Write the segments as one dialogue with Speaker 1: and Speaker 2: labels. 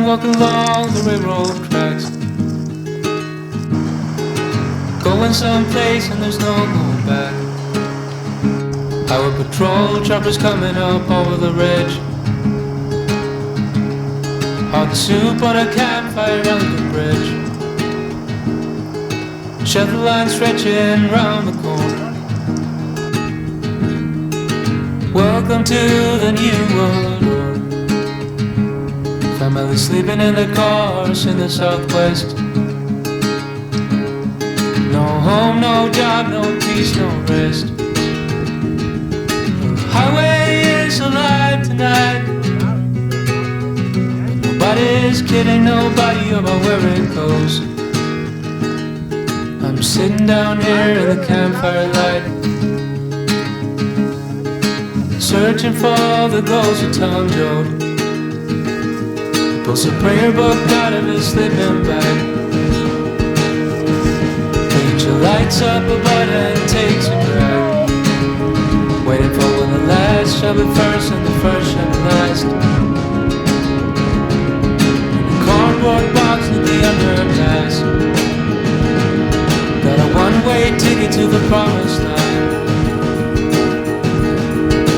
Speaker 1: man walking along the railroad tracks, going someplace and there's no going back. Highway patrol choppers coming up over the ridge. Hot soup on a campfire around the bridge. Shelter line stretching round the corner. Welcome to the new world order. Family sleeping in their cars in the southwest. No home, no job, no peace, no rest. The highway is alive tonight. Nobody's kidding nobody about where it goes. I'm sitting down here in the campfire light, searching for the ghost of Tom Joad. Pulls a prayer book out of his sleeping bag. Preacher lights up a button and takes a drag, waiting for when the last shall be first and the first shall be last. In the cardboard box with the underpass, got a one-way ticket to the promised land.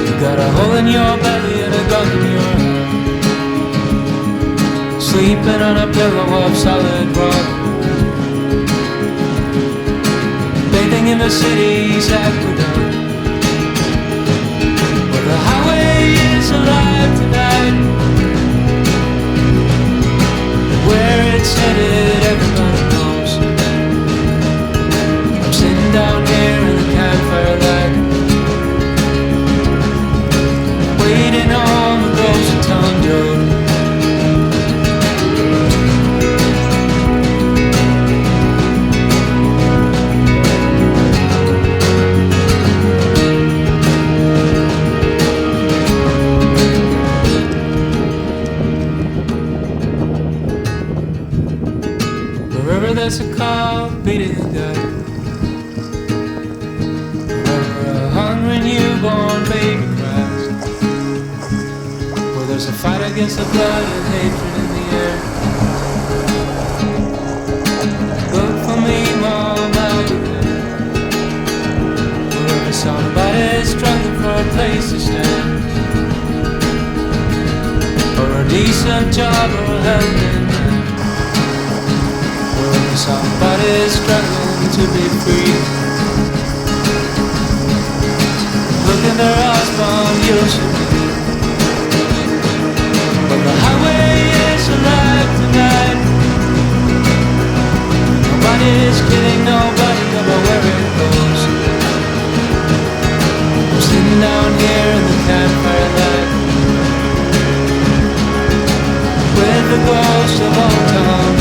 Speaker 1: You got a hole in your belly and a gun in your hand, sleeping on a pillow of solid rock, bathing in the city's aqueduct. Well, the highway is alive tonight. Where it's headed, everybody knows. I'm sitting down here in the campfire light, waiting on the ghost of Tom Joad. Wherever there's a call beating the gut, wherever a hungry newborn baby cries, where there's a fight against the blood and hatred in the air. Look for me, Mom, I'll be there. Wherever somebody's struggling for a place to stand, or a decent job or a helping hand. Somebody's struggling to be free. Look in their eyes, Mom, you should be. But the highway is alive tonight. Nobody's kidding nobody about where it goes. I'm sitting down here in the campfire light, with the ghost of old Tom